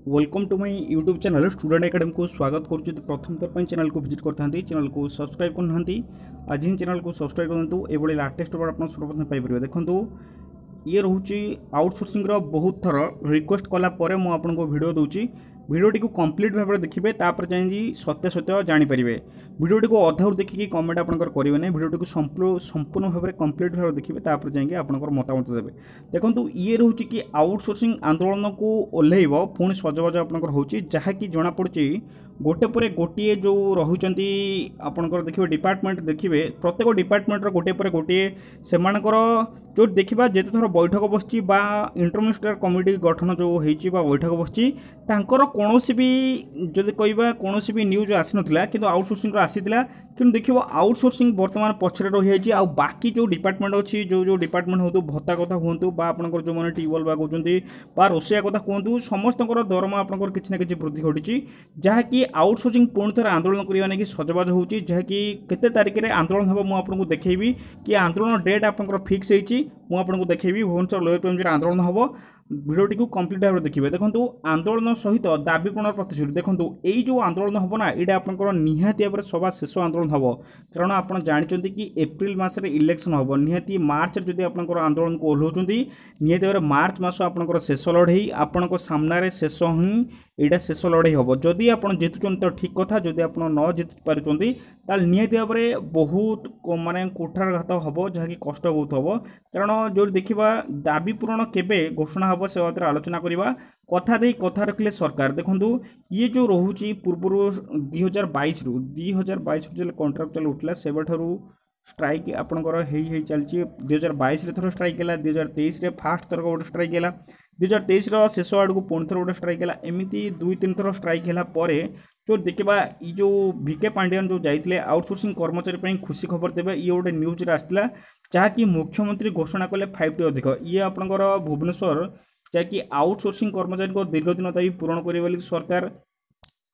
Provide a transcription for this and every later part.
Welcome to my YouTube channel Student Academy को स्वागत करुच्ची। प्रथम थर पर चैनल को विजिट करते चैनल को सब्सक्राइब करना आज ही चैनल को सब्सक्राइब करूँ। ये लाटेस्ट अपडेट आप सर्वप्रथम पाइपर। देखो ये रोचे आउटसोर्सिंग बहुत थर रिक्वेस्ट कलापर मुझे भिडियो दूसरी भिडियोटी को कंप्लीट भाव में देखिए तापर चाहिए सत्य सत्य जानीपर। भिडियोटी को अधारू देखिए कमेंट आपंकर करेंगे ना भिडियोटी को संपूर्ण भाव में कंप्लीट भाव देखिए तापर चाहिए आपंकर मतामत देवे। देखो ये रोचे कि आउटसोर्सिंग आंदोलन को ओह्लैब पुणी सजबाज आपंकर हो जहाँकि जमापड़ी गोटे पर गोटे जो रोचंती आपंकर देखिए डिपार्टमेंट देखिए प्रत्येक डिपार्टमेंटर गोटे पर गोटे से जो देखा जिते थर बैठक बस इंटरमिनिस्ट्रियल कमिटी गठन जो होती बैठक बस कौन भी जदि कह कौन भी न्यूज आसी ना कि आउटसोर्सिंग आसीला कि देखिए आउटसोर्सिंग बर्तमान पछरे रही है। बाकी जो डिपार्टमेंट अच्छी जो डिपार्टमेंट हो भत्ता कथा हूँ आपंकर जो मैंने ट्यूबवेल बागुंट रोषिया कथा कहतु समस्त दरमा आपंकर किसी ना कि वृद्धि घटी जहाँकि आउटसोर्सिंग पुणी थे आंदोलन करने की सजबाज हो जहाँकि केते तारिख में आंदोलन हम मुझे देखी कि आंदोलन डेट आपंकर फिक्स होती मुझे देखी भुवनेश्वर लोयर पीएमजी आंदोलन हम भिडियोटी को कंप्लीट भाव देखिए। देखो आंदोलन सहित दाबी पूर्ण प्रतिश्रुति देखो यही जो आंदोलन हम ना यहाँ आपंकर निहाती भाव में सभा शेष आंदोलन हम कारण आप जानते कि एप्रिल मसरे इलेक्शन हम निहाती मार्च जब आपंकर आंदोलन को ओह्लौं निहाती भाव में मार्च मस आपंकर शेष लड़े आपण सामने शेष ही यहाँ शेष लड़े हम जदि आप जितुन तो ठीक कथा जदि आप न जिति पार्टी निहाती भाव में बहुत मानने कुठारघात हम जहाँकि कष्ट बहुत हम कारण जो देखा दाबी पूरण केवे घोषणा हम से बात आलोचना करवा कथा दे कथा रखिले सरकार। देखो ये जो रोचे पूर्व 2022 जो कंट्राक्चुअल उठला से स्ट्राइक आपंकर चलती 2022 थोड़ा स्ट्राइक है 2023 फास्ट थर गोटे स्ट्राइक है 2023 शेष आड़ को पुणी थर गोटे स्ट्राइक है एमती 2-3 थर स्ट्राइक है जो देखा ये जो भिके पांडियन जो जाते आउटसोर्सिंग कर्मचारी खुशी खबर देवे ये गोटे न्यूज आसाला जहाँकि मुख्यमंत्री घोषणा कले 5 अधिक ये आपंकर भुवनेश्वर जहाँकि आउटसोर्सिंग कर्मचारी को दीर्घ दिन दाबी पूरण करेंगे सरकार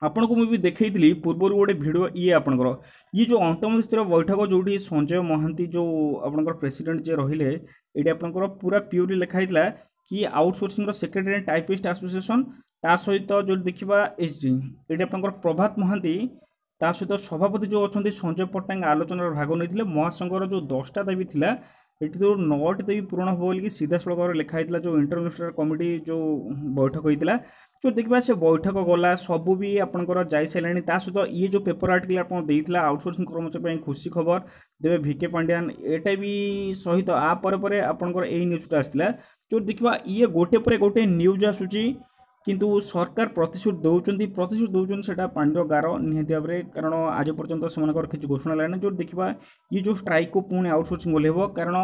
आपन को मुझे देखी पूर्व गोटे भिडियो ये आपंकर ये जो अंतम स्तरीय बैठक जो संजय महांती जो आपंकर प्रेसिडेंट जे रहिले ये आपंकर पूरा प्योरली लिखाई कि आउटसोर्सिंग सेक्रेटरी टाइपिस्ट एसोसिएशन ता सहित जो देखा एसडी ये आपंकर प्रभात महांती ता सहित सभापति जो अच्छा संजय पट्टनायक आलोचना भाग नहीं महासंघर जो 10टा दाबी थी ये तो 9टी दाबी पूरण हम बोल सीधा सड़क लिखाई जो इंटरमिनिस्ट्रियल कमिटी जो बैठक होता जो देखा से बैठक गला सबू भी आपंकर जाई सारे सहित ये जो पेपर आर्टिकल आपड़ा आउटसोर्सिंग कर्मचारी खुशी खबर देवे भिके पांडियान एटा भी सहित आपर आपंकर यही न्यूजटा आसाला जो देखा ये गोटे पर गोटे न्यूज आसूची किंतु सरकार प्रतिश्रुति दौरान से पांडर गार निहाती भाव में कारण आज पर्यंत से किसी घोषणा लाइन जो देखा ये जो स्ट्राइक को पुणी आउटसोर्सिंग ओह्लैब कारण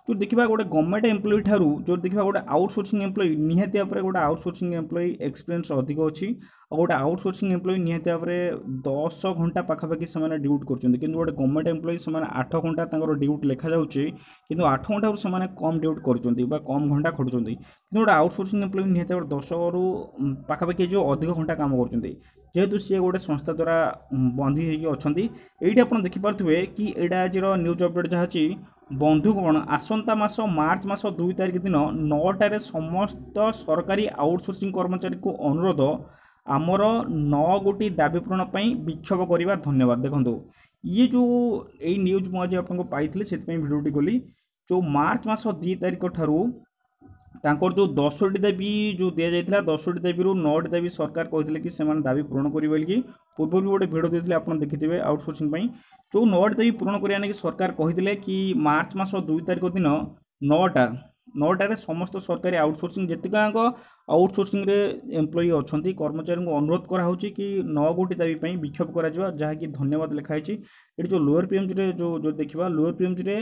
जो देखा गोटे गवर्नमेंट एम्प्लॉय ठारू जो देखा गोटे आउटसोर्सिंग एम्प्लॉय निहाती भाव में गोटे आउटसोर्सिंग एम्प्लॉय एक्सपीरियंस अधिक अच्छी और गोटे आउटसोर्सिंग एम्प्लॉय निहाती भाव में 10 घंटा पाखापाखि से ड्यूटी कर गोटे गवर्नमेंट एम्प्लॉय से 8 घंटा ड्यूटी लिखा जाऊँगी कि 8 घंटा से कम ड्यूटी कर कम घंटा खटुंट कि गोटे आउटसोर्सिंग एम्प्लॉय निहाती भाव 10 रु पाखापाखि जो अधिक घंटा काम करते जेहेतु सी गोटे संस्था द्वारा बंधी होती ये आप देखिपे कि यहाँ आज न्यूज अपडेट जहाँ बंधुगण आसंता मास मार्च मास 2 तारिख दिन 9टार समस्त सरकारी आउटसोर्सिंग कर्मचारी को अनुरोध आमर 9 गोटी दाबी पूरण विक्षोभ करने धन्यवाद। देखो ये जो यही न्यूज मुझे आपको पाई से भिडियोटी गली जो मार्च मास 2 तारिख ठारू तांकर जो 10टी दाबी जो दि जाता 10टी दाबी 9टी दाबी सरकार कहते कि से दाबी पूरण करेंगे पूर्व भी गोटे भिडियो देते आप देखिथे आउटसोर्सिंग जो 9टी दाबी पूरण करने की सरकार कहते कि मार्च मास 2 तारिख दिन 9टार समस्त सरकारी आउटसोर्सिंग जीतक आउटसोर्सिंग एम्प्लॉय अच्छा कर्मचारी को अनुरोध कराऊँ कि 9 गोटी दाबी विक्षोभ कर जहाँकि धन्यवाद लिखाई ये जो लोअर पीएमजी जो देखा लोअर पीएमजी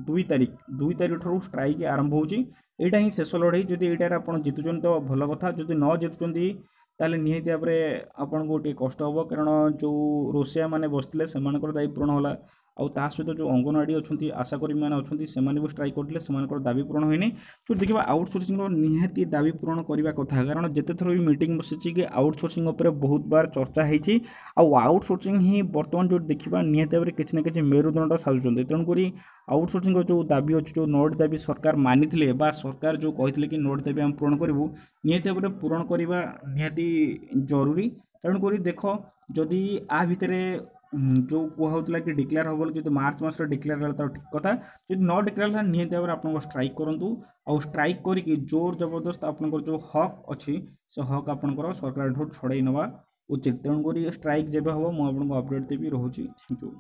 2 तारिख ठार स्ट्राइक आरंभ होटा ही शेष लड़े जदि यहाँ आप जितुन तो भल कथा जदि न जितुं ताले निहाती भाव में आपको गोटे कष्ट हम कारण जो रोषिया मैंने बसते से दायी पूरण होला आउ ता सहित जो अंगनवाड़ी अच्छी आशाकर्मी मैंने अच्छे से भी स्ट्राइक करते से दाबी पूरण होनी जो देखा आउटसोर्सिंग निहाती दाबी पूरण करने कथा कारण जिते थर भी मीटिंग बसी कि आउटसोर्सिंग उपर बहुत बार चर्चा होती आउटसोर्सिंग ही बर्तमान जो देखा निहाती भाव में किसी ना कि मेरुदंड साजुंट तेणुक आउटसोर्सिंग जो दाबी अच्छी जो नोट दाबी सरकार मानी सरकार जो कहते कि नोट दाबी आम पूरण करूँ निहाती भाव में पूरण करवा निहाती जरूरी तेणुक देख जदि आ भितर जो कहला कि डिक्लेयर हम बोली जो मार्च मस डिक्लेयर है तो ठीक कथा जो न डिक्लेयर है निहत भाव में आप स्ट्राइक करूँ आउ स्ट्राइक करके जोर जबरदस्त आपंकर जो हक अच्छी से हक आपंकर सरकार छड़ाई नवा उचित तेणुक स्ट्राइक जब हम मुझे आपको अपडेट देवी रोचे थैंक यू।